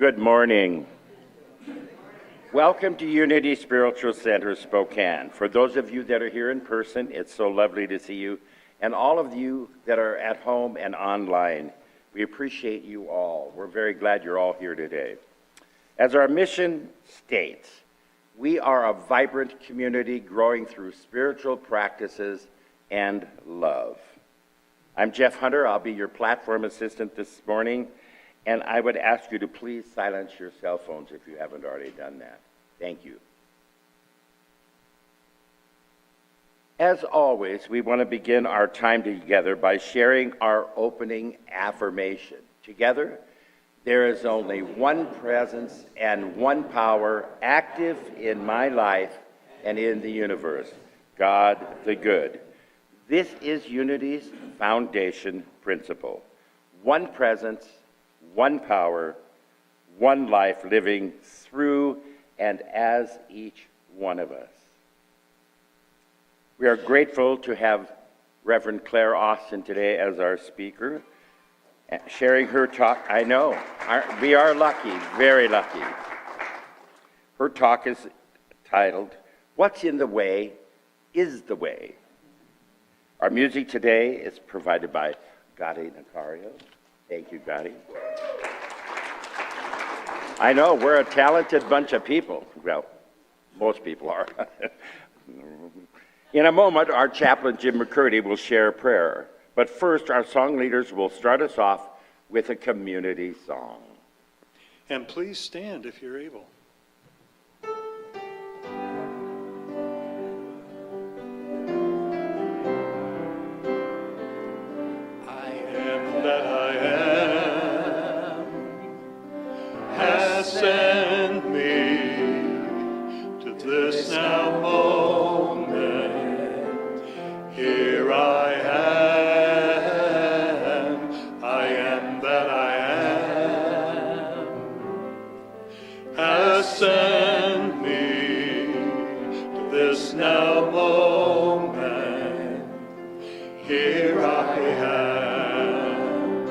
Good morning. Welcome to Unity Spiritual Center, Spokane. For those of you that are here in person, it's so lovely to see you. And all of you that are at home and online, we appreciate you all. We're very glad you're all here today. As our mission states, we are a vibrant community growing through spiritual practices and love. I'm Jeff Hunter. I'll be your platform assistant this morning. And I would ask you to please silence your cell phones if you haven't already done that. Thank you. As always, we want to begin our time together by sharing our opening affirmation. Together, there is only one presence and one power active in my life and in the universe, God the Good. This is Unity's foundation principle. One presence, one power, one life living through and as each one of us. We are grateful to have Reverend Clare Austen today as our speaker, sharing her talk. I know, we are lucky, very lucky. Her talk is titled, What's in the Way is the Way. Our music today is provided by Gotti Nacario. Thank you, Gotti. I know, we're a talented bunch of people. Well, most people are. In a moment, our chaplain, Jim McCurdy, will share a prayer. But first, our song leaders will start us off with a community song. And please stand if you're able. Send me to this now moment. Here I am that I am. Has sent me to this now moment. Here I am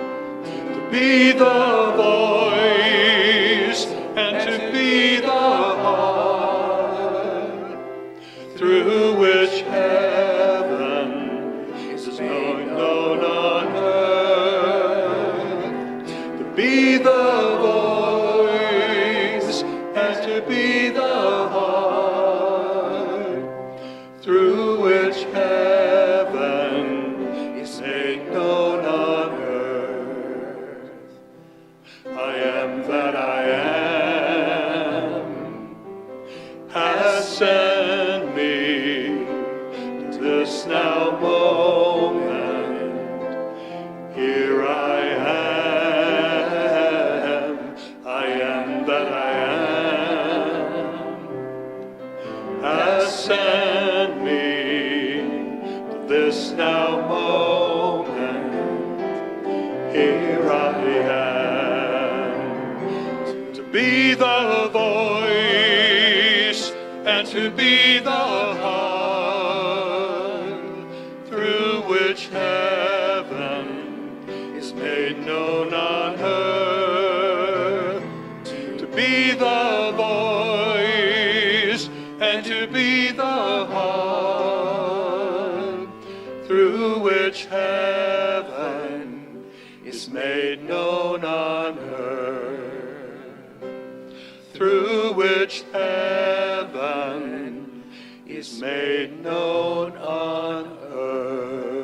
to be the voice. Through which heaven is made known on earth, to be the voice and to be the heart, through which heaven is made known on earth. I am that I am, has sent me to this now moment. Here I am that I am, has sent me to this now moment. Here I am to be the voice and to be the heart, through which heaven is made known on earth. To be the voice and to be the heart, through which heaven is made known on earth. Through which heaven is made known on earth.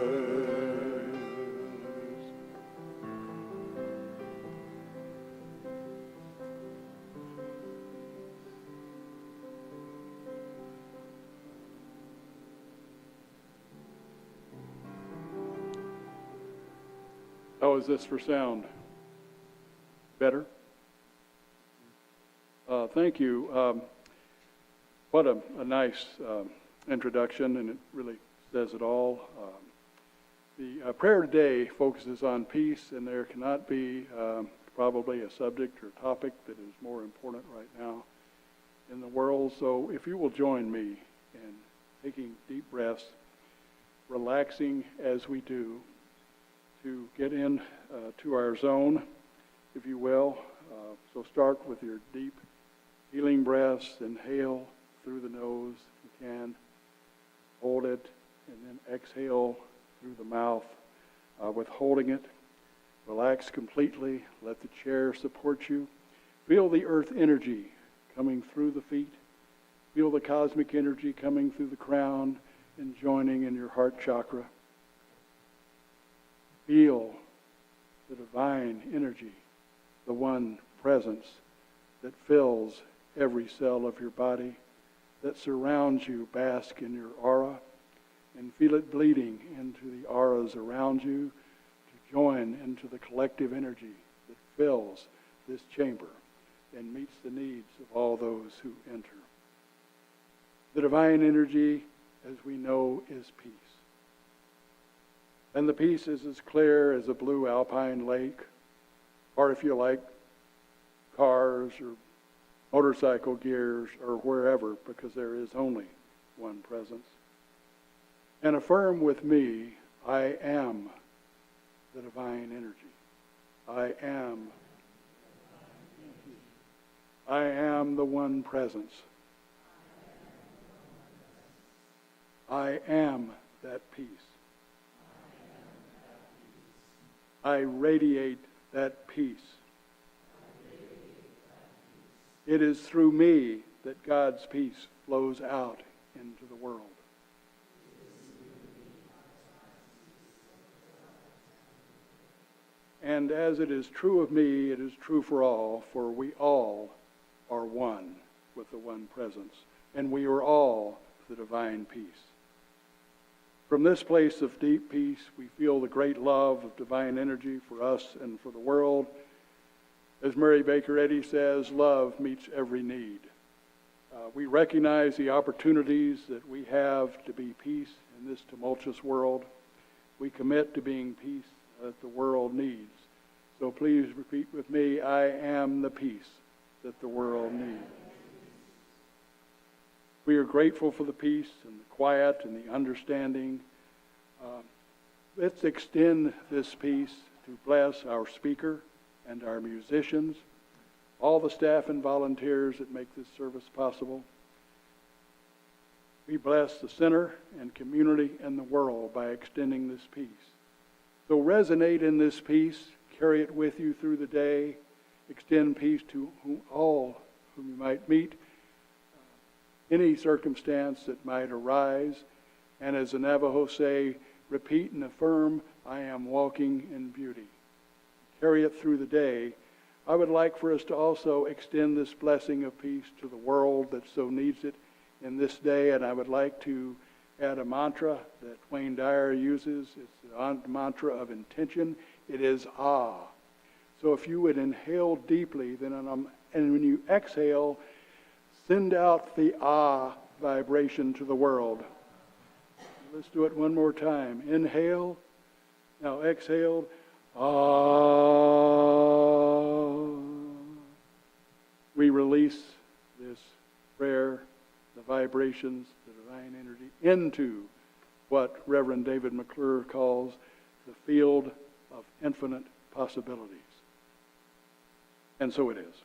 How is this for sound? Better? Thank you. What a nice introduction, and it really says it all. The prayer today focuses on peace, and there cannot be probably a subject or topic that is more important right now in the world. So if you will join me in taking deep breaths, relaxing as we do, to get in to our zone, if you will, So start with your deep healing breaths. Inhale through the nose if you can. Hold it, and then exhale through the mouth, withholding it. Relax completely. Let the chair support you. Feel the earth energy coming through the feet. Feel the cosmic energy coming through the crown and joining in your heart chakra. Feel the divine energy, the one presence that fills every cell of your body, that surrounds you. Bask in your aura and feel it bleeding into the auras around you to join into the collective energy that fills this chamber and meets the needs of all those who enter. The divine energy, as we know, is peace. And the peace is as clear as a blue alpine lake, or if you like, cars or motorcycle gears or wherever, because there is only one presence. And affirm with me, I am the divine energy. I am the one presence. I am that peace. I radiate that peace. It is through me that God's peace flows out into the world. And as it is true of me, it is true for all, for we all are one with the one presence, and we are all the divine peace. From this place of deep peace, we feel the great love of divine energy for us and for the world. As Mary Baker Eddy says, love meets every need. We recognize the opportunities that we have to be peace in this tumultuous world. We commit to being peace that the world needs. So please repeat with me, I am the peace that the world needs. We are grateful for the peace and the quiet and the understanding. Let's extend this peace to bless our speaker and our musicians, all the staff and volunteers that make this service possible. We bless the center and community and the world by extending this peace. So resonate in this peace, carry it with you through the day, extend peace to all whom you might meet, any circumstance that might arise, and as the Navajo say, repeat and affirm, I am walking in beauty. Carry it through the day. I would like for us to also extend this blessing of peace to the world that so needs it in this day, and I would like to add a mantra that Wayne Dyer uses. It's the mantra of intention. It is Ah. So if you would inhale deeply, and when you exhale, send out the Ah vibration to the world. Let's do it one more time. Inhale. Now exhale. Ah. We release this prayer, the vibrations, the divine energy, into what Reverend David McClure calls the field of infinite possibilities. And so it is.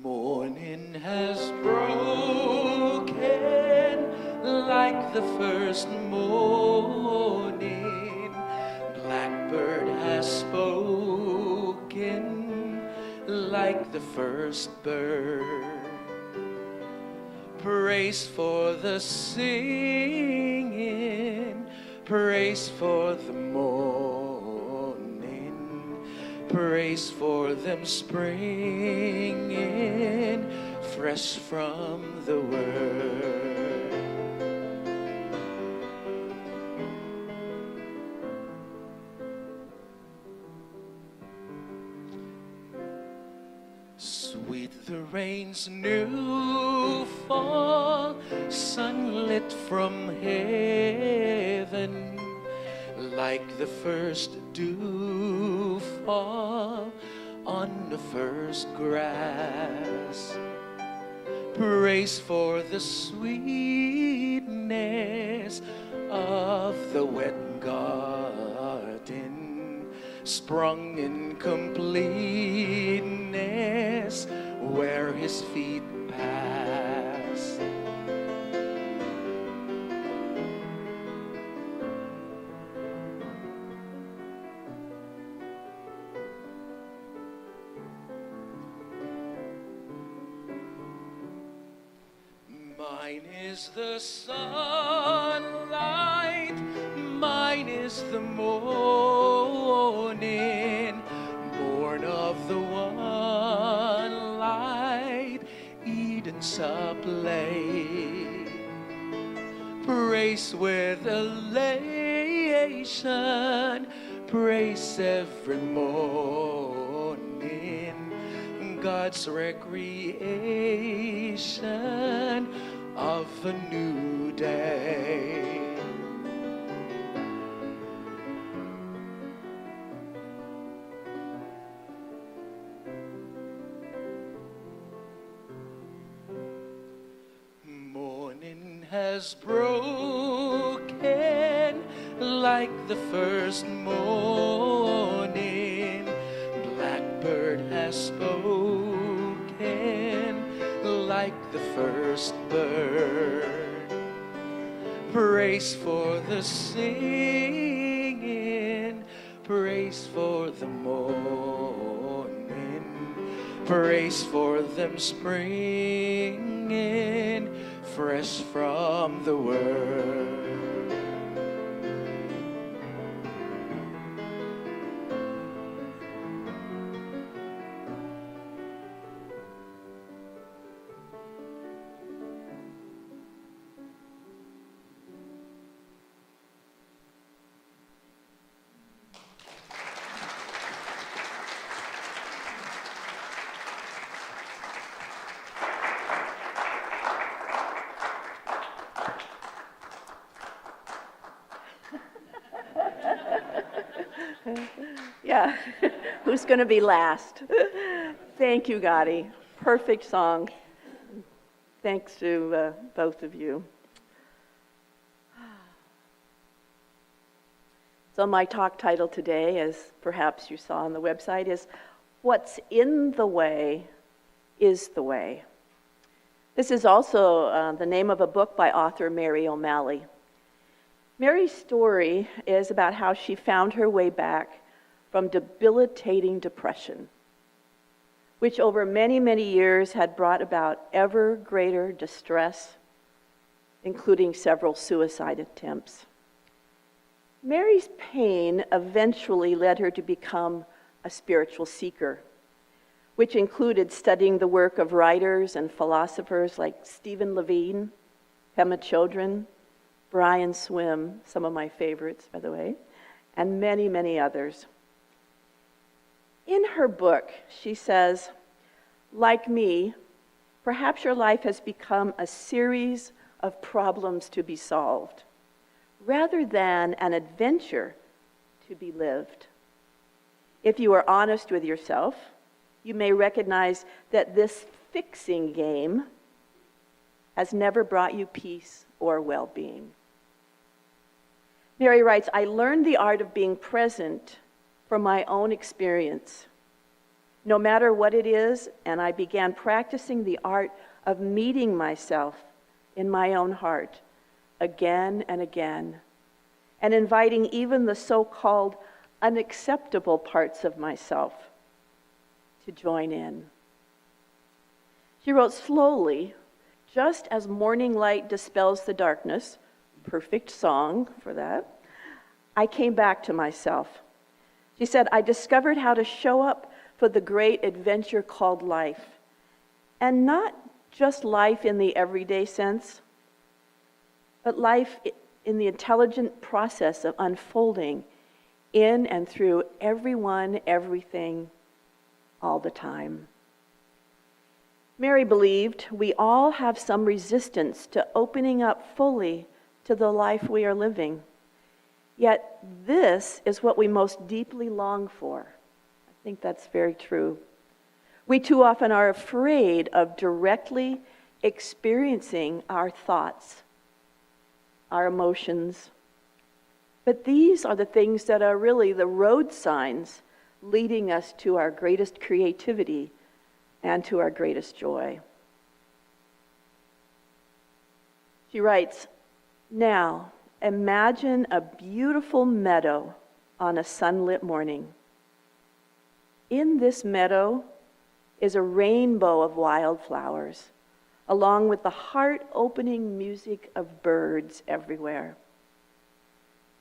Morning has broken like the first morning. Blackbird has spoken like the first bird. Praise for the singing, praise for the morning, praise for them springing fresh from the word. Sweet the rain's new fall, sunlit from heaven, like the first dew fall on the first grass. Praise for the sweetness of the wet garden, sprung in completeness where his feet pass. Mine is the sunlight, mine is the morning, born of the one light, Eden supply. Praise with elation, praise every morning, God's recreation of a new day. Morning has broken like the first morning. Blackbird has spoken like the first bird. Praise for the singing, praise for the morning, praise for them springing fresh from the word. Yeah, who's going to be last? Thank you, Gotti. Perfect song. Thanks to both of you. So my talk title today, as perhaps you saw on the website, is What's in the Way is the Way. This is also the name of a book by author Mary O'Malley. Mary's story is about how she found her way back from debilitating depression, which over many, many years had brought about ever greater distress, including several suicide attempts. Mary's pain eventually led her to become a spiritual seeker, which included studying the work of writers and philosophers like Stephen Levine, Pema Chodron, Brian Swim, some of my favorites, by the way, and many, many others. In her book, she says, like me, perhaps your life has become a series of problems to be solved, rather than an adventure to be lived. If you are honest with yourself, you may recognize that this fixing game has never brought you peace or well-being. Mary writes, I learned the art of being present from my own experience, no matter what it is, and I began practicing the art of meeting myself in my own heart again and again, and inviting even the so-called unacceptable parts of myself to join in. She wrote, slowly, just as morning light dispels the darkness, perfect song for that, I came back to myself. She said, I discovered how to show up for the great adventure called life, and not just life in the everyday sense, but life in the intelligent process of unfolding in and through everyone, everything, all the time. Mary believed we all have some resistance to opening up fully to the life we are living. Yet this is what we most deeply long for. I think that's very true. We too often are afraid of directly experiencing our thoughts, our emotions. But these are the things that are really the road signs leading us to our greatest creativity and to our greatest joy. She writes, "Now, imagine a beautiful meadow on a sunlit morning. In this meadow is a rainbow of wildflowers, along with the heart-opening music of birds everywhere.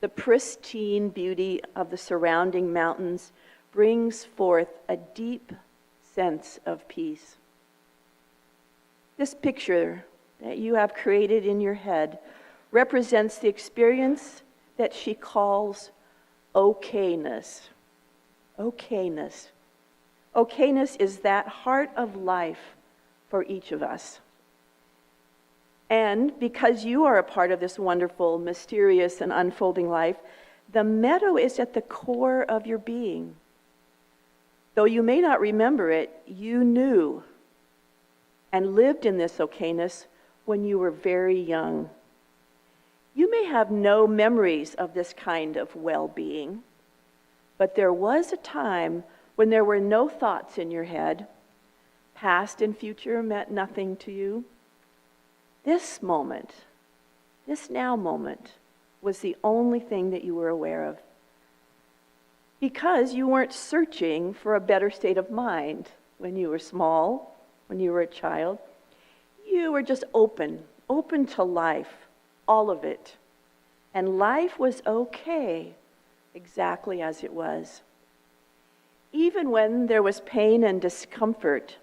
The pristine beauty of the surrounding mountains brings forth a deep sense of peace. This picture that you have created in your head represents the experience that she calls okayness. Okayness. Okayness is that heart of life for each of us. And because you are a part of this wonderful, mysterious, and unfolding life, the meadow is at the core of your being. Though you may not remember it, you knew and lived in this okayness when you were very young. You may have no memories of this kind of well-being, but there was a time when there were no thoughts in your head. Past and future meant nothing to you. This moment, this now moment, was the only thing that you were aware of. Because you weren't searching for a better state of mind when you were small, when you were a child. You were just open to life, all of it. And life was okay, exactly as it was. Even when there was pain and discomfort,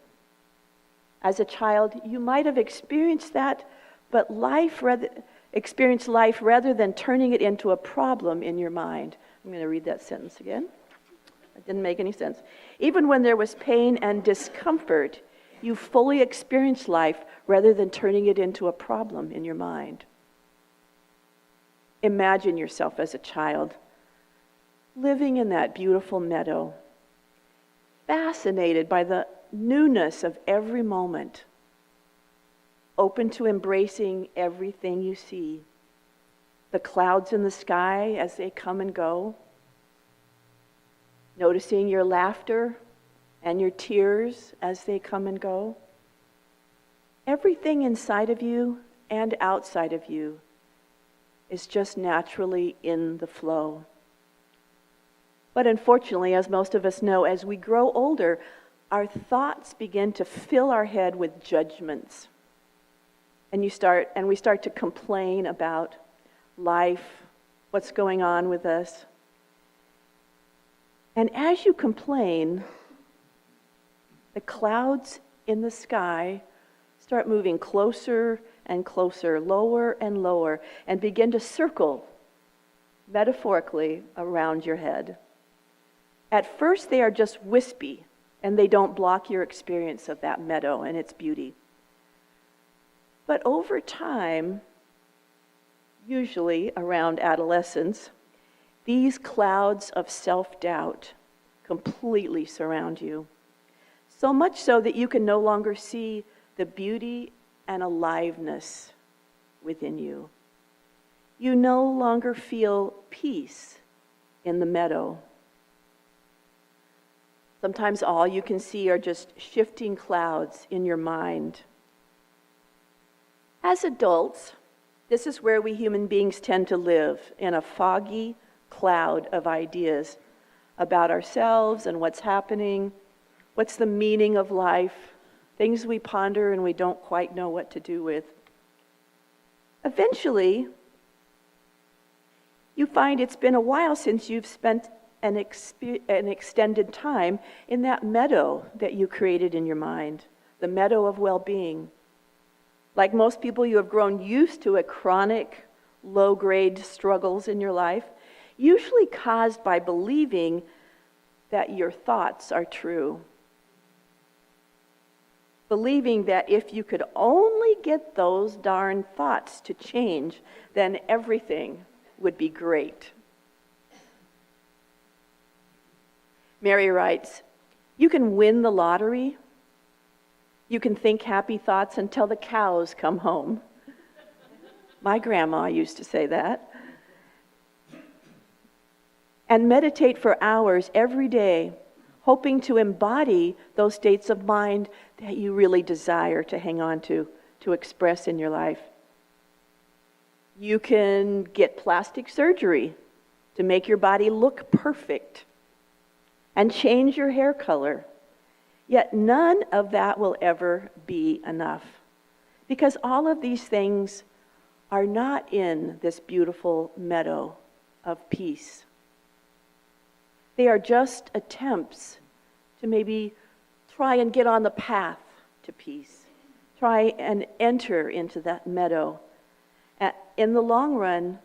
as a child, you might have experienced that, but experienced life rather than turning it into a problem in your mind. I'm going to read that sentence again. It didn't make any sense. Even when there was pain and discomfort, you fully experienced life rather than turning it into a problem in your mind. Imagine yourself as a child, living in that beautiful meadow, fascinated by the newness of every moment, open to embracing everything you see, the clouds in the sky as they come and go, noticing your laughter and your tears as they come and go. Everything inside of you and outside of you is just naturally in the flow. But unfortunately, as most of us know, as we grow older, our thoughts begin to fill our head with judgments. And we start to complain about life, what's going on with us. And as you complain, the clouds in the sky start moving closer and closer, lower and lower, and begin to circle, metaphorically, around your head. At first, they are just wispy, and they don't block your experience of that meadow and its beauty. But over time, usually around adolescence, these clouds of self-doubt completely surround you. So much so that you can no longer see the beauty and aliveness within you. You no longer feel peace in the meadow. Sometimes all you can see are just shifting clouds in your mind. As adults, this is where we human beings tend to live, in a foggy cloud of ideas about ourselves and what's happening, what's the meaning of life, things we ponder and we don't quite know what to do with. Eventually, you find it's been a while since you've spent an extended time in that meadow that you created in your mind, the meadow of well-being. Like most people, you have grown used to a chronic, low-grade struggles in your life, usually caused by believing that your thoughts are true. believing that if you could only get those darn thoughts to change, then everything would be great. Mary writes, "You can win the lottery. You can think happy thoughts until the cows come home." My grandma used to say that. "And meditate for hours every day, hoping to embody those states of mind that you really desire to hang on to express in your life. You can get plastic surgery to make your body look perfect and change your hair color. Yet none of that will ever be enough, because all of these things are not in this beautiful meadow of peace. They are just attempts to maybe try and get on the path to peace, try and enter into that meadow. In the long run,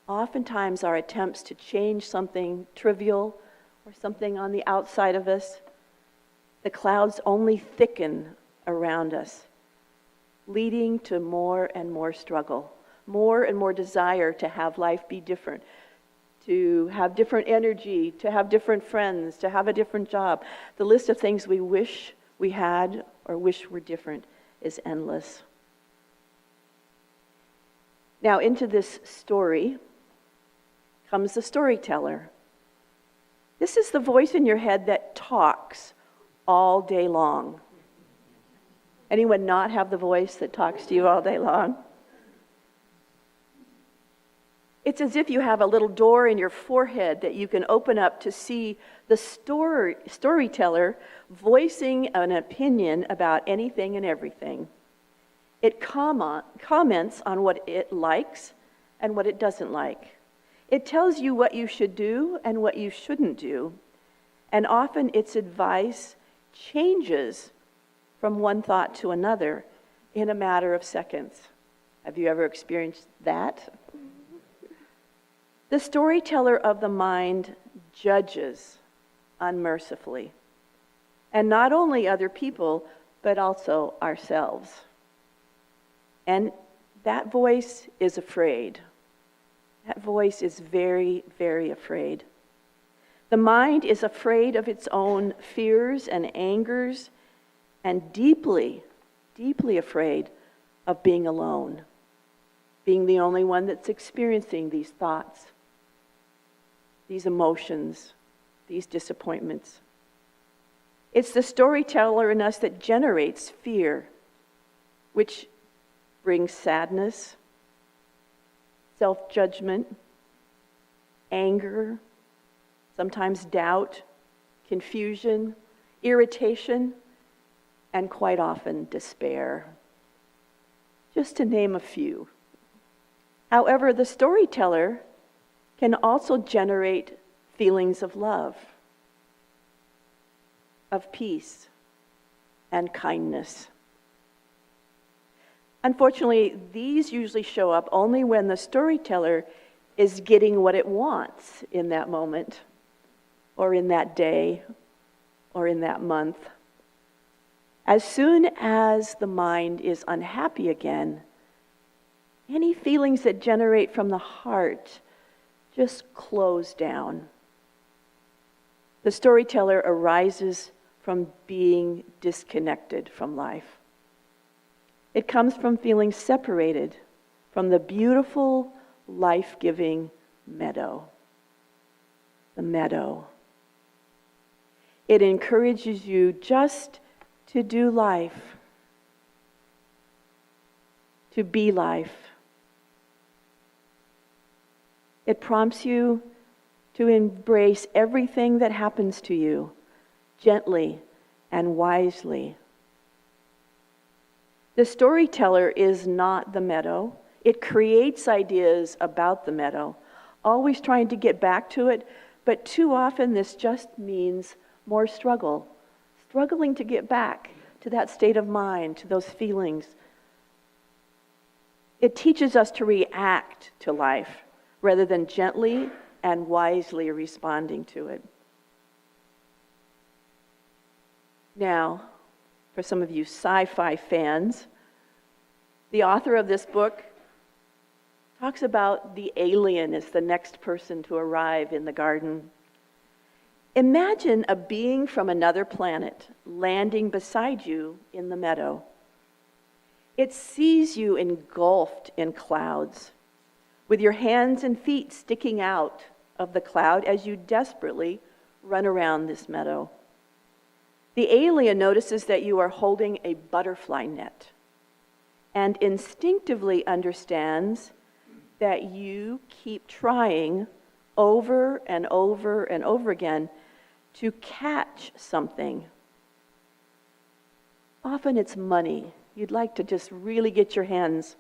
oftentimes our attempts to change something trivial or something on the outside of us, the clouds only thicken around us, leading to more and more struggle, more and more desire to have life be different, to have different energy, to have different friends, to have a different job. The list of things we wish we had or wish were different is endless. Now, into this story comes the storyteller. This is the voice in your head that talks all day long. Anyone not have the voice that talks to you all day long? It's as if you have a little door in your forehead that you can open up to see the storyteller voicing an opinion about anything and everything. It comments on what it likes and what it doesn't like. It tells you what you should do and what you shouldn't do. And often its advice changes from one thought to another in a matter of seconds. Have you ever experienced that? The storyteller of the mind judges unmercifully, and not only other people, but also ourselves. And that voice is afraid. That voice is very, very afraid. The mind is afraid of its own fears and angers, and deeply, deeply afraid of being alone, being the only one that's experiencing these thoughts, these emotions, these disappointments. It's the storyteller in us that generates fear, which brings sadness, self-judgment, anger, sometimes doubt, confusion, irritation, and quite often despair, just to name a few. However, the storyteller can also generate feelings of love, of peace, and kindness. Unfortunately, these usually show up only when the storyteller is getting what it wants in that moment, or in that day, or in that month. As soon as the mind is unhappy again, any feelings that generate from the heart just close down. The storyteller arises from being disconnected from life. It comes from feeling separated from the beautiful, life-giving meadow. The meadow. It encourages you just to do life, to be life. It prompts you to embrace everything that happens to you gently and wisely. The storyteller is not the meadow. It creates ideas about the meadow, always trying to get back to it, but too often this just means more struggle, struggling to get back to that state of mind, to those feelings. It teaches us to react to life rather than gently and wisely responding to it. Now, for some of you sci-fi fans. The author of this book talks about the alien as the next person to arrive in the garden. Imagine a being from another planet landing beside you in the meadow. It sees you engulfed in clouds, with your hands and feet sticking out of the cloud as you desperately run around this meadow. The alien notices that you are holding a butterfly net and instinctively understands that you keep trying over and over and over again to catch something. Often it's money. You'd like to just really get your hands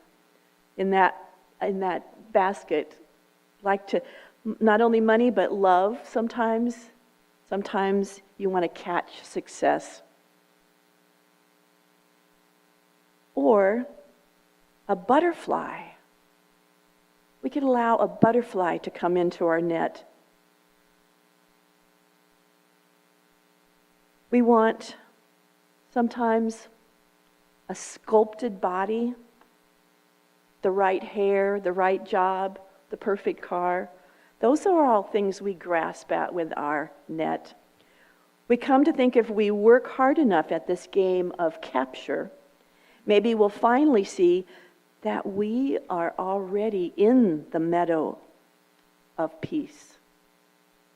in that basket. Like to, not only money, but love sometimes. Sometimes you want to catch success. Or a butterfly. We could allow a butterfly to come into our net. We want sometimes a sculpted body, the right hair, the right job, the perfect car. Those are all things we grasp at with our net. We come to think if we work hard enough at this game of capture, maybe we'll finally see that we are already in the meadow of peace,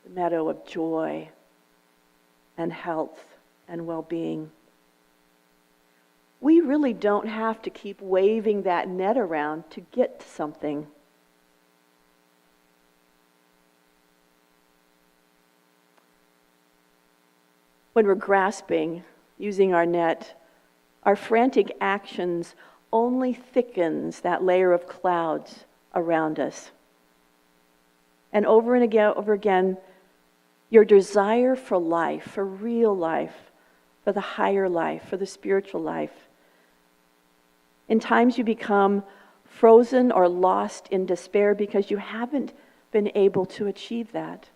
the meadow of joy and health and well-being. We really don't have to keep waving that net around to get to something. When we're grasping, using our net, our frantic actions only thickens that layer of clouds around us. And over again, your desire for life, for real life, for the higher life, for the spiritual life. In times you become frozen or lost in despair because you haven't been able to achieve that.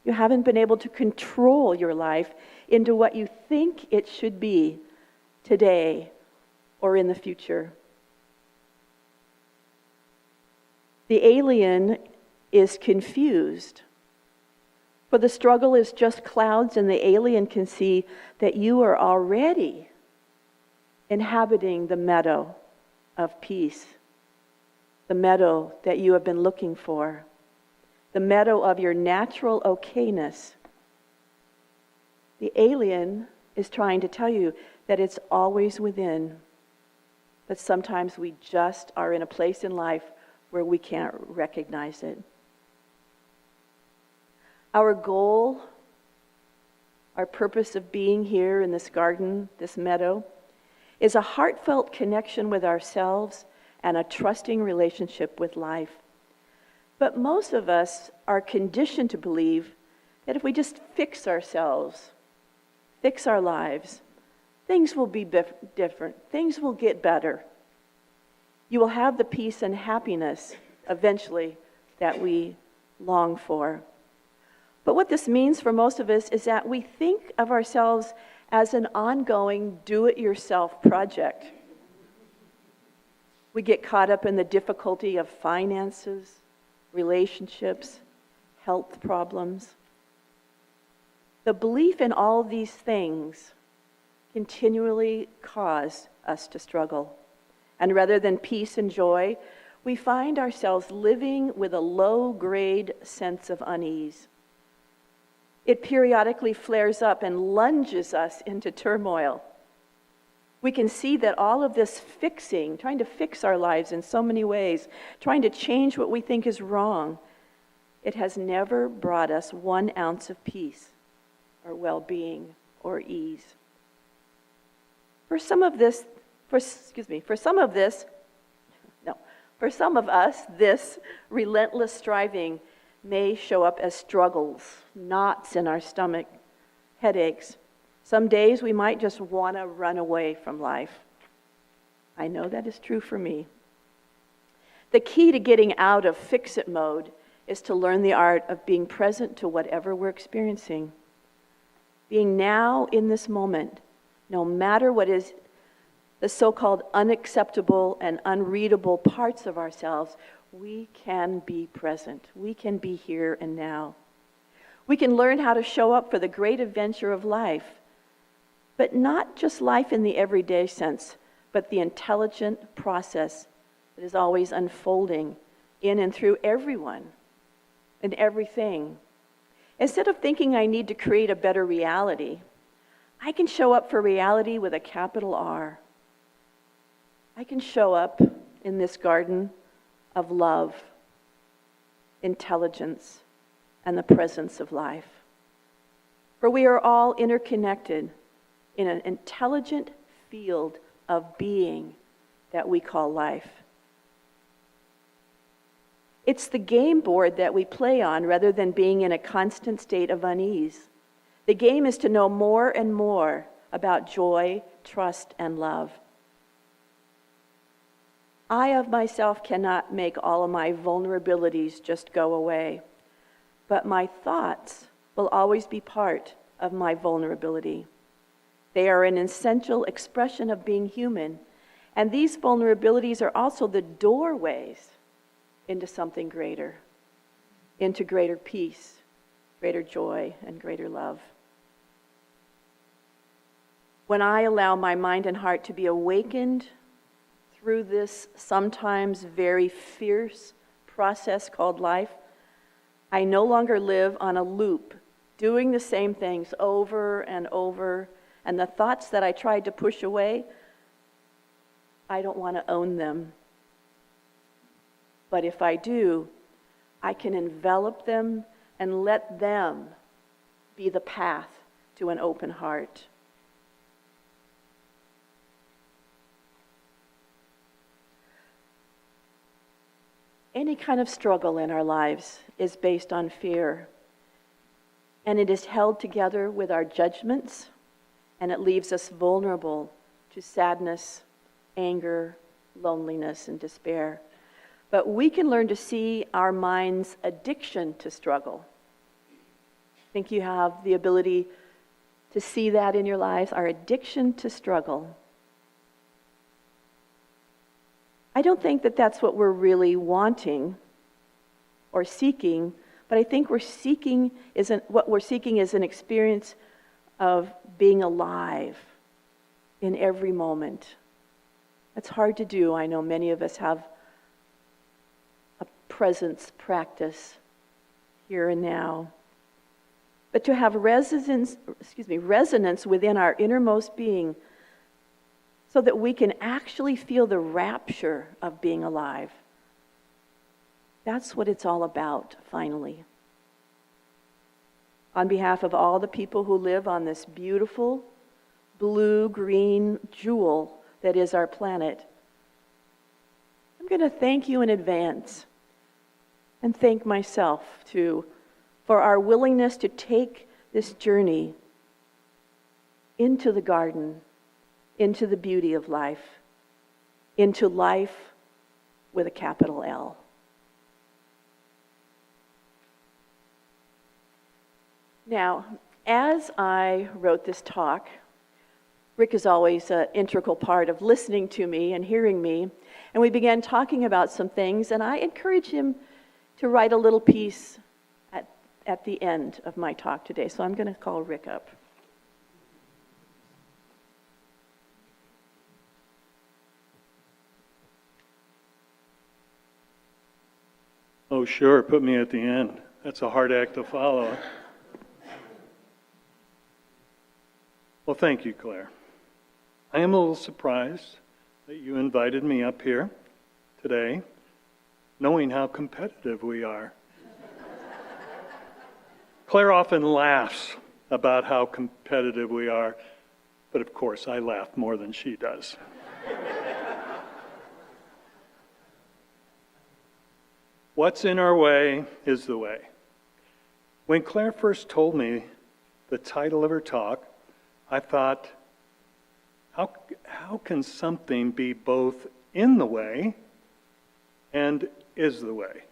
You haven't been able to control your life into what you think it should be today or in the future. The alien is confused. For the struggle is just clouds, and the alien can see that you are already inhabiting the meadow of peace, the meadow that you have been looking for, the meadow of your natural okayness. The alien is trying to tell you that it's always within, but sometimes we just are in a place in life where we can't recognize it. Our goal, our purpose of being here in this garden, this meadow, is a heartfelt connection with ourselves and a trusting relationship with life. But most of us are conditioned to believe that if we just fix ourselves, fix our lives, things will be different. Things will get better. You will have the peace and happiness eventually that we long for. But what this means for most of us is that we think of ourselves as an ongoing do-it-yourself project. We get caught up in the difficulty of finances, relationships, health problems. The belief in all these things continually cause us to struggle. And rather than peace and joy, we find ourselves living with a low-grade sense of unease. It periodically flares up and lunges us into turmoil. We can see that all of this fixing, trying to fix our lives in so many ways, trying to change what we think is wrong, it has never brought us 1 ounce of peace or well-being or ease. For some of us, this relentless striving may show up as struggles, knots in our stomach, headaches. Some days we might just want to run away from life. I know that is true for me. The key to getting out of fix-it mode is to learn the art of being present to whatever we're experiencing. Being now in this moment, no matter what is the so-called unacceptable and unreadable parts of ourselves, we can be present. We can be here and now. We can learn how to show up for the great adventure of life, but not just life in the everyday sense, but the intelligent process that is always unfolding in and through everyone and everything. Instead of thinking I need to create a better reality, I can show up for reality with a capital R. I can show up in this garden of love, intelligence, and the presence of life. For we are all interconnected in an intelligent field of being that we call life. It's the game board that we play on rather than being in a constant state of unease. The game is to know more and more about joy, trust, and love. I of myself cannot make all of my vulnerabilities just go away, but my thoughts will always be part of my vulnerability. They are an essential expression of being human, and these vulnerabilities are also the doorways into something greater, into greater peace, greater joy, and greater love. When I allow my mind and heart to be awakened through this sometimes very fierce process called life, I no longer live on a loop, doing the same things over and over, and the thoughts that I tried to push away, I don't want to own them. But if I do, I can envelop them and let them be the path to an open heart. Any kind of struggle in our lives is based on fear, and it is held together with our judgments, and it leaves us vulnerable to sadness, anger, loneliness, and despair. But we can learn to see our mind's addiction to struggle. I think you have the ability to see that in your lives, our addiction to struggle. I don't think that that's what we're really wanting or seeking, but I think what we're seeking is an experience of being alive in every moment. It's hard to do. I know many of us have a presence practice here and now. But to have resonance within our innermost being so that we can actually feel the rapture of being alive. That's what it's all about, finally. On behalf of all the people who live on this beautiful blue-green jewel that is our planet, I'm going to thank you in advance and thank myself too for our willingness to take this journey into the garden, into the beauty of life, into life with a capital L. Now, as I wrote this talk, Rick is always an integral part of listening to me and hearing me, and we began talking about some things, and I encouraged him to write a little piece at the end of my talk today. So I'm going to call Rick up. Oh, sure, put me at the end. That's a hard act to follow. Well, thank you, Claire. I am a little surprised that you invited me up here today, knowing how competitive we are. Claire often laughs about how competitive we are, but of course I laugh more than she does. What's in our way is the way. When Claire first told me the title of her talk, I thought, how can something be both in the way and is the way?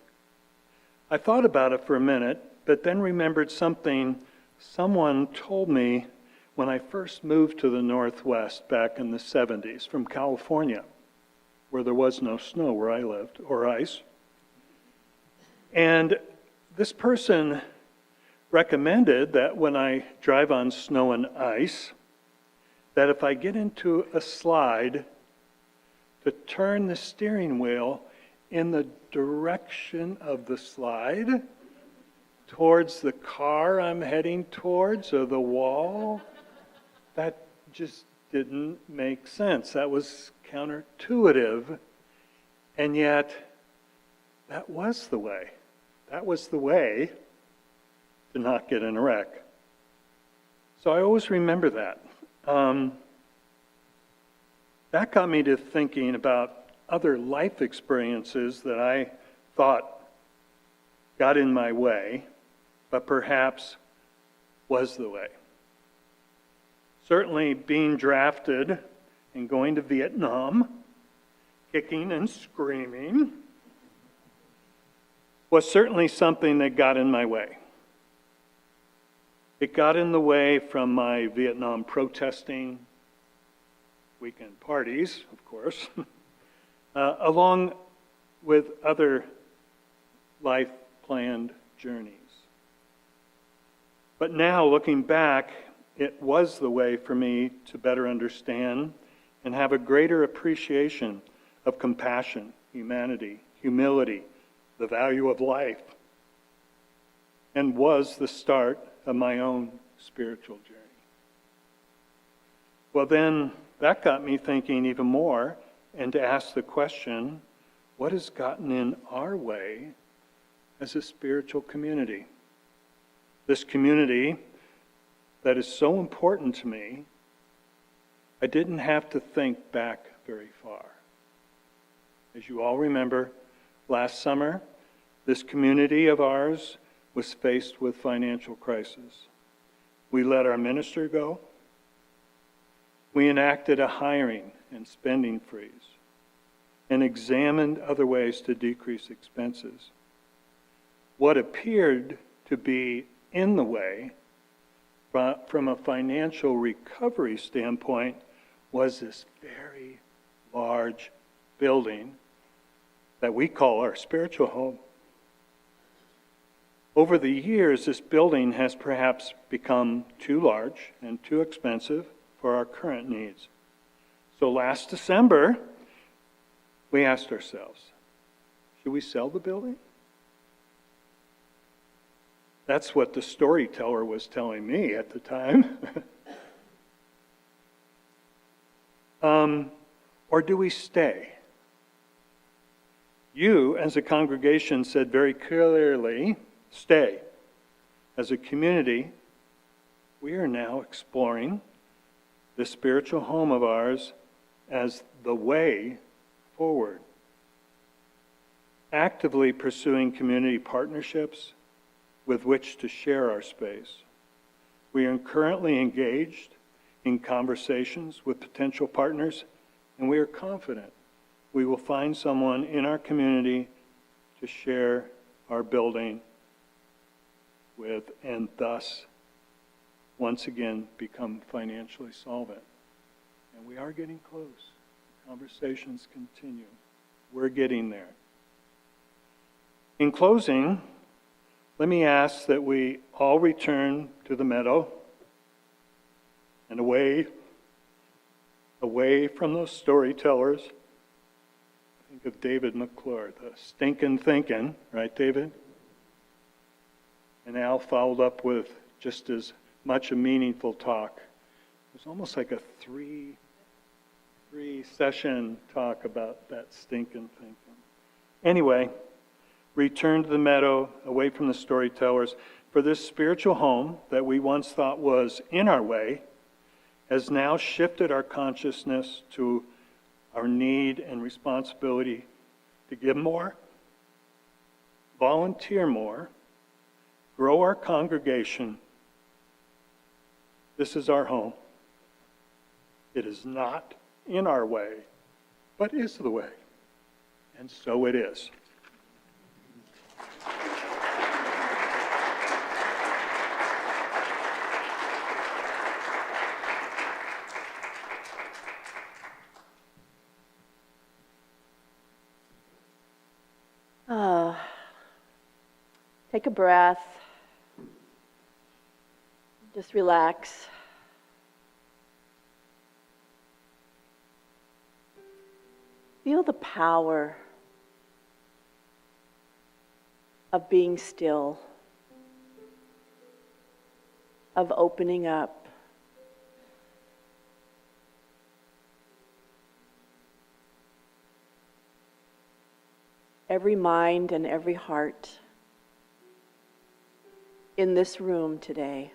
I thought about it for a minute, but then remembered something someone told me when I first moved to the Northwest back in the 70s from California, where there was no snow where I lived, or ice. And this person recommended that when I drive on snow and ice, that if I get into a slide, to turn the steering wheel in the direction of the slide towards the car I'm heading towards or the wall. That just didn't make sense. That was counterintuitive, and yet that was the way. That was the way to not get in a wreck. So I always remember that. That got me to thinking about other life experiences that I thought got in my way, but perhaps was the way. Certainly being drafted and going to Vietnam, kicking and screaming, was certainly something that got in my way. It got in the way from my Vietnam protesting, weekend parties, of course, along with other life-planned journeys. But now, looking back, it was the way for me to better understand and have a greater appreciation of compassion, humanity, humility, the value of life, and was the start of my own spiritual journey. Well, then, that got me thinking even more and to ask the question, what has gotten in our way as a spiritual community? This community that is so important to me, I didn't have to think back very far. As you all remember, last summer, this community of ours was faced with financial crisis. We let our minister go. We enacted a hiring and spending freeze and examined other ways to decrease expenses. What appeared to be in the way from a financial recovery standpoint was this very large building that we call our spiritual home. Over the years, this building has perhaps become too large and too expensive for our current needs. So last December, we asked ourselves, should we sell the building? That's what the storyteller was telling me at the time. Or do we stay? You, as a congregation, said very clearly, stay. As a community, we are now exploring the spiritual home of ours as the way forward. Actively pursuing community partnerships with which to share our space. We are currently engaged in conversations with potential partners, and we are confident we will find someone in our community to share our building with, and thus, once again, become financially solvent. And we are getting close. Conversations continue. We're getting there. In closing, let me ask that we all return to the meadow and away from those storytellers. Think of David McClure, the stinkin' thinkin', right, David? And Al followed up with just as much a meaningful talk. It was almost like a three-session talk about that stinkin' thinking. Anyway, return to the meadow, away from the storytellers, for this spiritual home that we once thought was in our way has now shifted our consciousness to our need and responsibility to give more, volunteer more, grow our congregation. This is our home. It is not in our way, but is the way. And so it is. Take a breath. Just relax. Feel the power of being still, of opening up. Every mind and every heart in this room today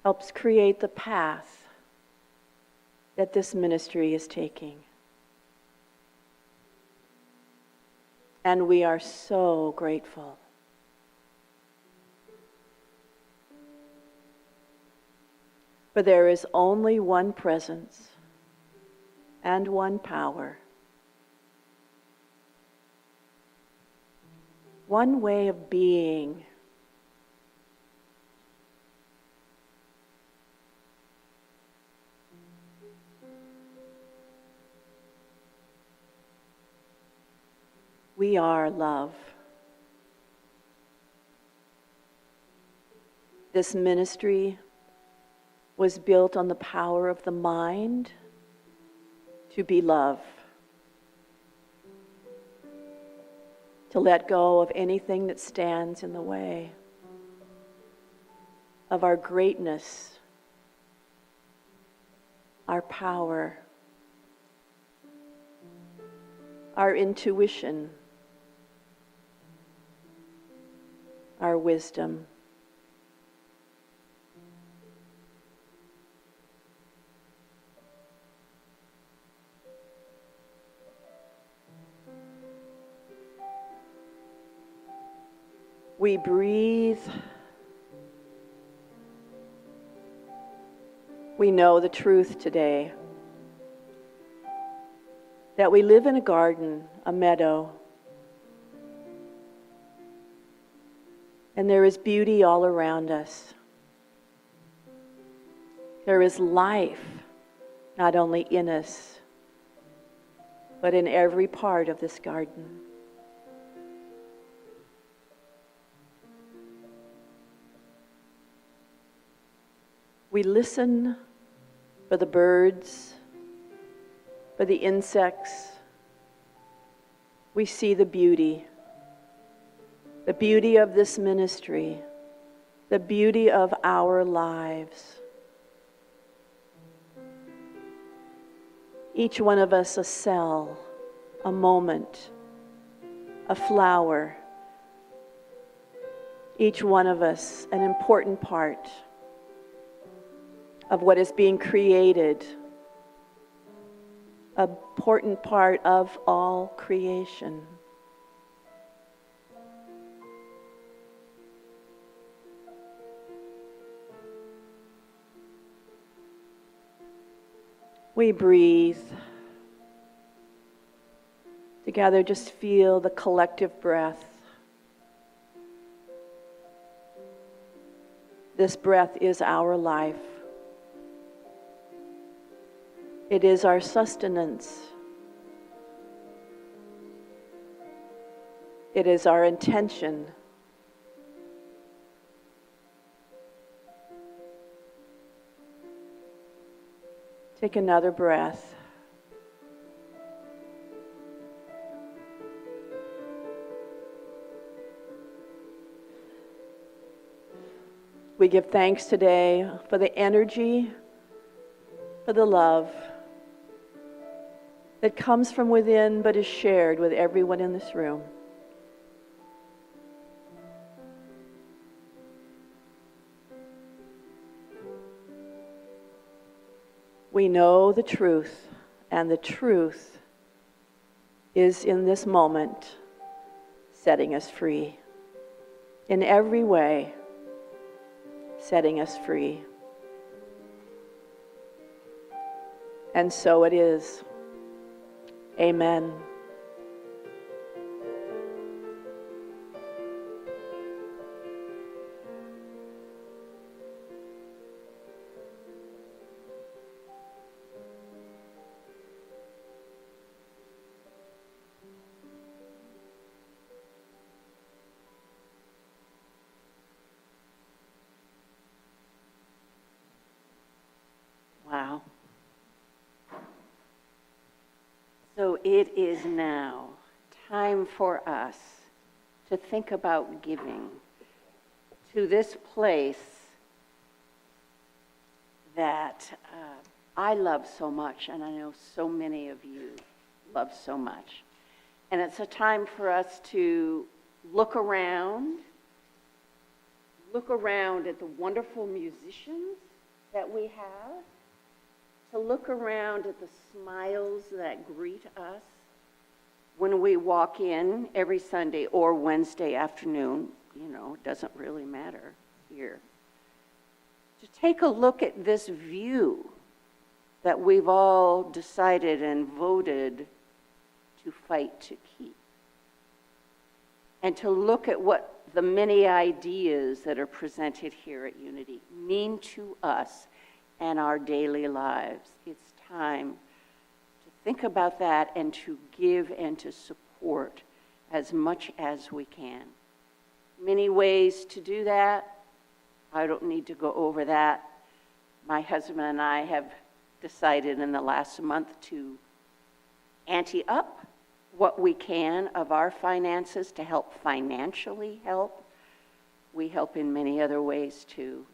helps create the path that this ministry is taking. And we are so grateful. For there is only one presence and one power, one way of being. We are love. This ministry was built on the power of the mind to be love, to let go of anything that stands in the way of our greatness, our power, our intuition, our wisdom. We breathe. We know the truth today, that we live in a garden, a meadow, and there is beauty all around us. There is life, not only in us, but in every part of this garden. We listen for the birds, for the insects. We see the beauty of this ministry, the beauty of our lives. Each one of us a cell, a moment, a flower. Each one of us an important part of what is being created, an important part of all creation. We breathe. Together, just feel the collective breath. This breath is our life. It is our sustenance. It is our intention. Take another breath. We give thanks today for the energy, for the love that comes from within but is shared with everyone in this room. We know the truth, and the truth is in this moment setting us free. In every way, setting us free. And so it is. Amen. it is now time for us to think about giving to this place that I love so much, and I know so many of you love so much. And it's a time for us to look around at the wonderful musicians that we have, to look around at the smiles that greet us when we walk in every Sunday or Wednesday afternoon, it doesn't really matter here. To take a look at this view that we've all decided and voted to fight to keep. And to look at what the many ideas that are presented here at Unity mean to us and our daily lives. It's time to think about that and to give and to support as much as we can. Many ways to do that. I don't need to go over that. My husband and I have decided in the last month to ante up what we can of our finances to help financially help. We help in many other ways too.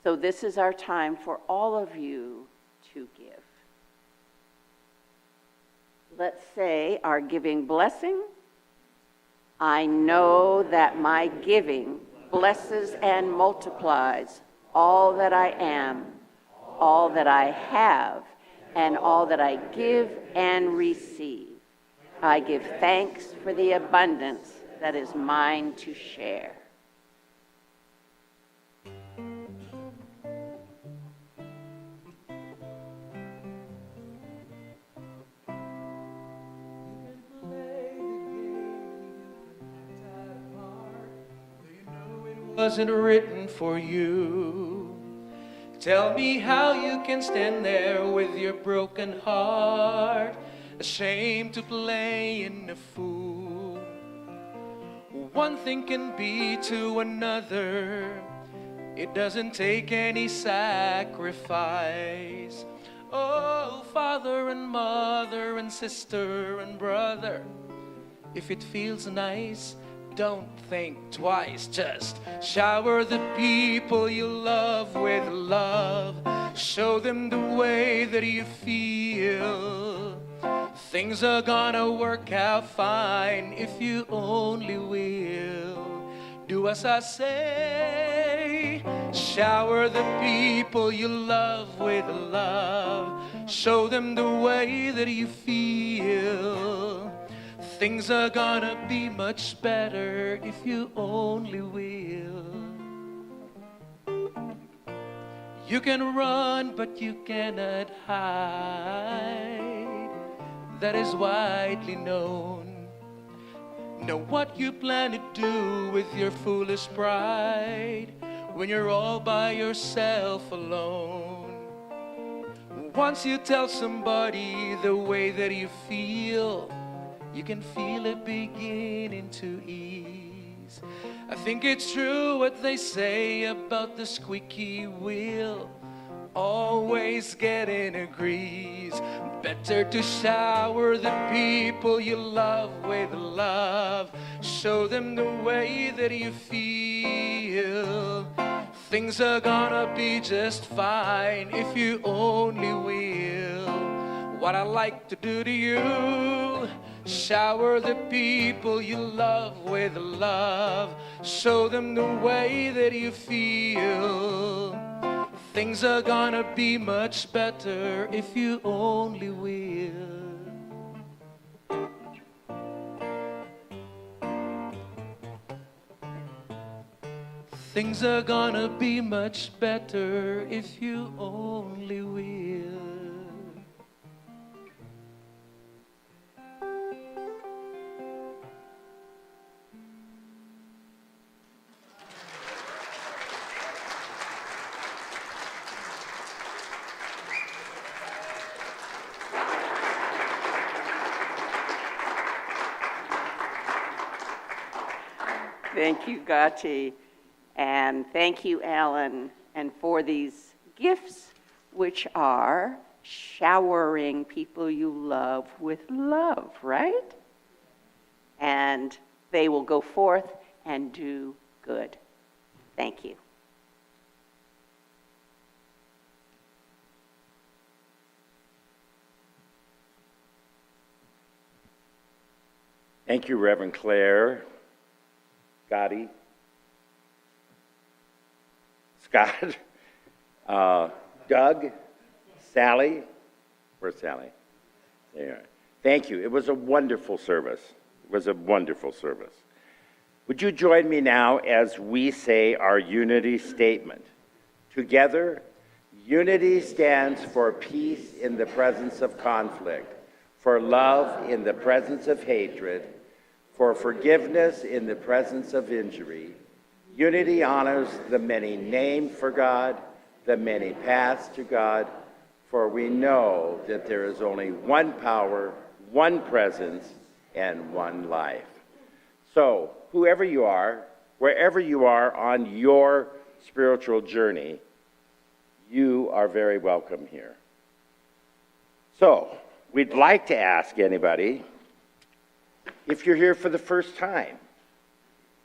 So this is our time for all of you to give. Let's say our giving blessing. I know that my giving blesses and multiplies all that I am, all that I have, and all that I give and receive. I give thanks for the abundance that is mine to share. Wasn't written for you. Tell me how you can stand there with your broken heart, ashamed to play in a fool. One thing can be to another. It doesn't take any sacrifice. Oh, father and mother and sister and brother, if it feels nice, don't think twice. Just shower the people you love with love. Show them the way that you feel. Things are gonna work out fine if you only will. Do as I say. Shower the people you love with love. Show them the way that you feel. Things are gonna be much better if you only will. You can run, but you cannot hide. That is widely known. Know what you plan to do with your foolish pride when you're all by yourself alone. Once you tell somebody the way that you feel, you can feel it beginning to ease. I think it's true what they say about the squeaky wheel always getting a grease. Better to shower the people you love with love. Show them the way that you feel. Things are gonna be just fine if you only will. What I like to do to you, shower the people you love with love. Show them the way that you feel. Things are gonna be much better if you only will. Things are gonna be much better if you only will. Thank you, Gati, and thank you, Alan, and for these gifts, which are showering people you love with love, right? And they will go forth and do good. Thank you. Thank you, Reverend Clare, Scotty, Scott, Doug, Sally. Where's Sally? There. Thank you. It was a wonderful service. It was a wonderful service. Would you join me now as we say our unity statement? Together, unity stands for peace in the presence of conflict, for love in the presence of hatred, for forgiveness in the presence of injury. Unity honors the many named for God, the many paths to God, for we know that there is only one power, one presence, and one life. So, whoever you are, wherever you are on your spiritual journey, you are very welcome here. So, we'd like to ask anybody if you're here for the first time.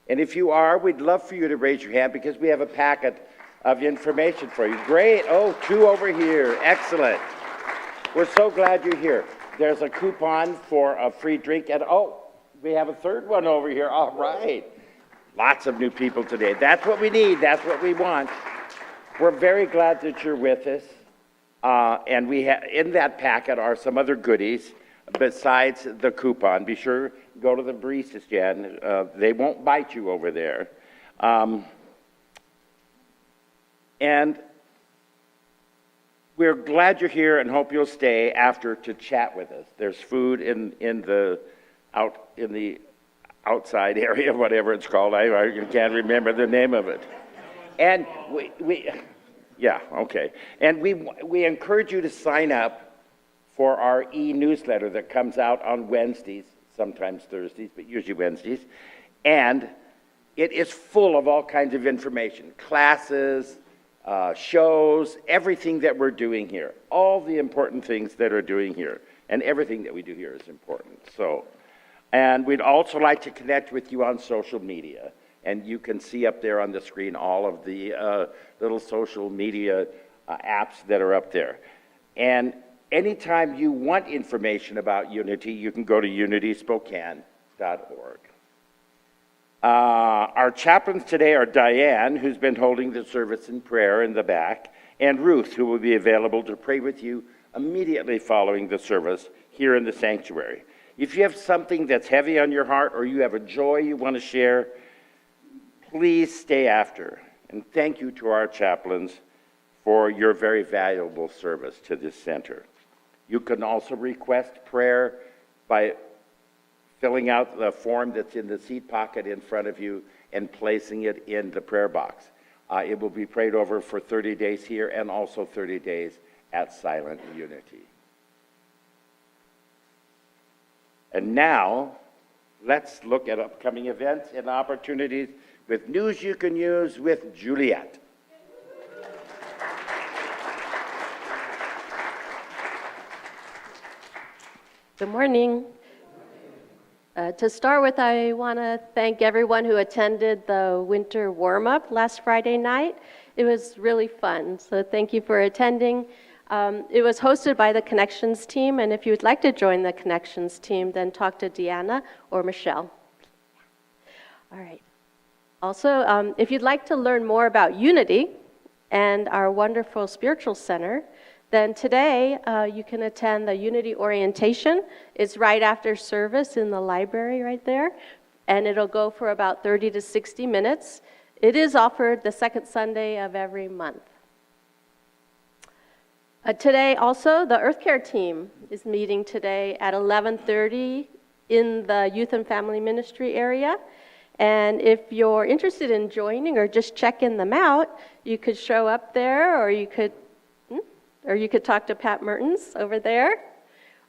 And if you are, we'd love for you to raise your hand because we have a packet of information for you. Great. Oh, 2 over here. Excellent. We're so glad you're here. There's a coupon for a free drink. And oh, we have a third one over here. All right. Lots of new people today. That's what we need. That's what we want. We're very glad that you're with us. And we in that packet are some other goodies besides the coupon. Be sure go to the barista stand. They won't bite you over there. And we're glad you're here and hope you'll stay after to chat with us. There's food in the outside area, whatever it's called. I can't remember the name of it. And yeah, okay. And we encourage you to sign up for our e-newsletter that comes out on Wednesdays, sometimes Thursdays, but usually Wednesdays. And it is full of all kinds of information, classes, shows, everything that we're doing here, all the important things that are doing here, and everything that we do here is important. So, and we'd also like to connect with you on social media, and you can see up there on the screen all of the little social media apps that are up there. And anytime you want information about Unity, you can go to unityspokane.org. Our chaplains today are Diane, who's been holding the service in prayer in the back, and Ruth, who will be available to pray with you immediately following the service here in the sanctuary. If you have something that's heavy on your heart or you have a joy you want to share, please stay after. And thank you to our chaplains for your very valuable service to this center. You can also request prayer by filling out the form that's in the seat pocket in front of you and placing it in the prayer box. It will be prayed over for 30 days here and also 30 days at Silent Unity. And now, let's look at upcoming events and opportunities with news you can use with Juliet. Good morning. To start with, I want to thank everyone who attended the winter warm-up last Friday night. It was really fun, so thank you for attending. It was hosted by the Connections team, and if you would like to join the Connections team, then talk to Deanna or Michelle. All right. Also, if you'd like to learn more about Unity and our wonderful spiritual center, then today you can attend the Unity orientation. It's right after service in the library right there, and it'll go for about 30 to 60 minutes. It is offered the second Sunday of every month. Today also, the Earth Care team is meeting today at 11:30 in the Youth and Family Ministry area. And if you're interested in joining or just checking them out, you could show up there, or you could talk to Pat Mertens over there,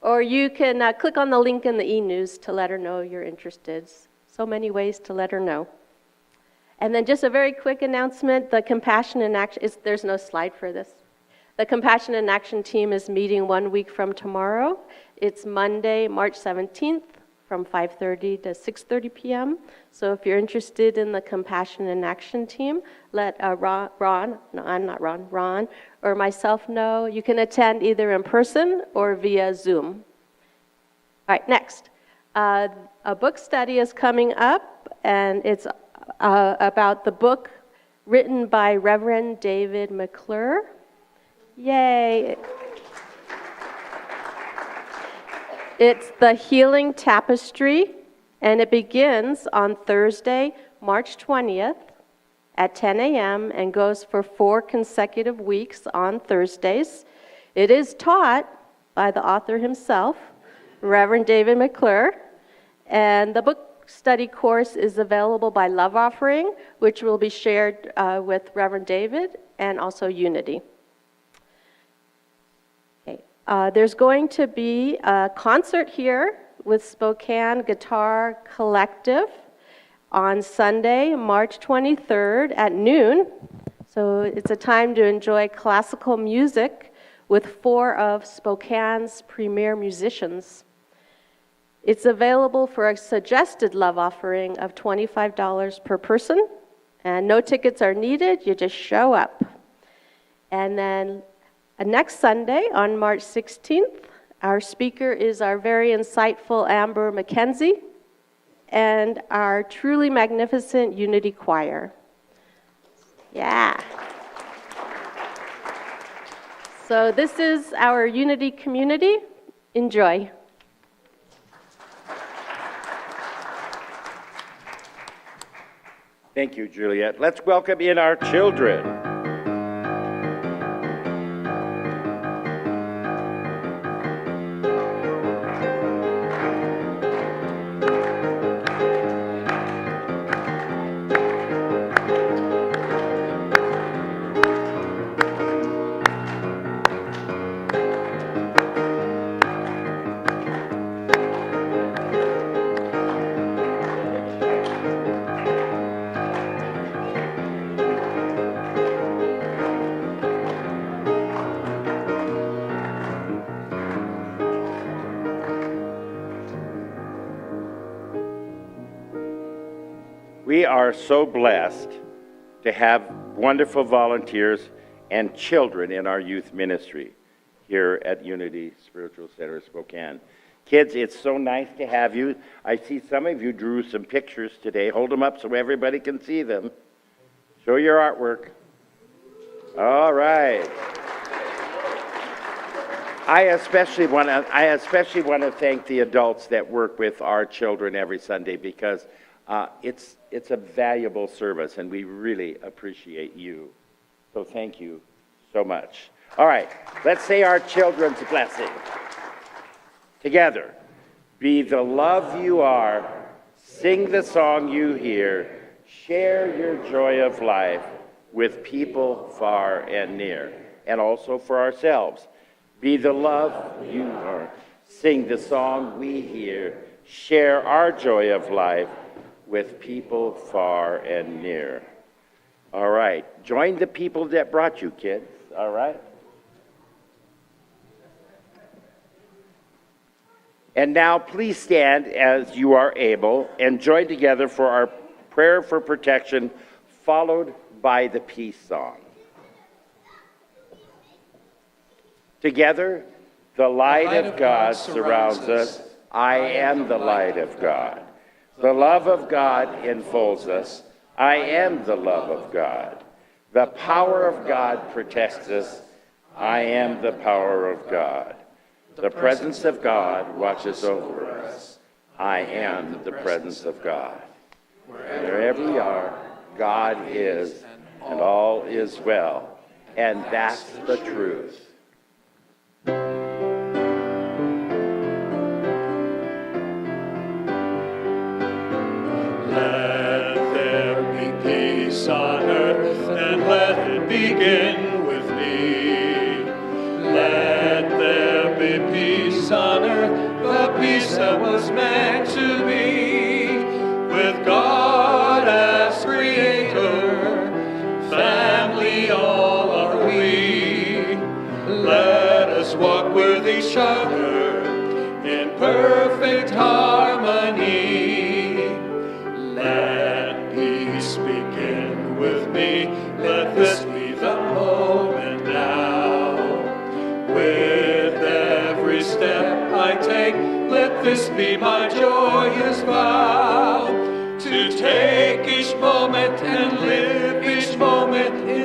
or you can click on the link in the e-news to let her know you're interested. So many ways to let her know. And then just a very quick announcement, the Compassion in Action, there's no slide for this. The Compassion and Action team is meeting 1 week from tomorrow. It's Monday, March 17th from 5:30 to 6:30 p.m. So if you're interested in the Compassion and Action team, let Ron or myself know. You can attend either in person or via Zoom. All right, next. A book study is coming up, and it's about the book written by Reverend David McClure. Yay! It's The Healing Tapestry, and it begins on Thursday, March 20th at 10 a.m. and goes for 4 consecutive weeks on Thursdays. It is taught by the author himself, Reverend David McClure, and the book study course is available by Love Offering, which will be shared with Reverend David and also Unity. There's going to be a concert here with Spokane Guitar Collective on Sunday, March 23rd at noon. So it's a time to enjoy classical music with 4 of Spokane's premier musicians. It's available for a suggested love offering of $25 per person, and no tickets are needed. You just show up. And then next Sunday, on March 16th, our speaker is our very insightful Amber McKenzie and our truly magnificent Unity Choir. Yeah. So this is our Unity community. Enjoy. Thank you, Juliet. Let's welcome in our children. We are so blessed to have wonderful volunteers and children in our youth ministry here at Unity Spiritual Center Spokane. Kids, it's so nice to have you. I see some of you drew some pictures today. Hold them up so everybody can see them. Show your artwork. All right. I especially want to thank the adults that work with our children every Sunday because it's a valuable service, and we really appreciate you. So thank you so much. All right, let's say our children's blessing. Together, be the love you are, sing the song you hear, share your joy of life with people far and near, and also for ourselves. Be the love you are, sing the song we hear, share our joy of life with people far and near. All right, join the people that brought you, kids, all right? And now please stand as you are able and join together for our prayer for protection, followed by the peace song. Together, the light of God surrounds us. I am the light of God. The love of God enfolds us. I am the love of God. The power of God protects us. I am the power of God. The presence of God watches over us. I am the presence of God. Wherever we are, God is, and all is well. And that's the truth. Let there be peace on earth, and let it begin with me. Let there be peace on earth, the peace that was meant to be. With God as creator, family all are we. each other in perfect harmony. Let peace begin with me. Let this be the moment now. With every step I take, let this be my joyous vow. To take each moment and live each moment in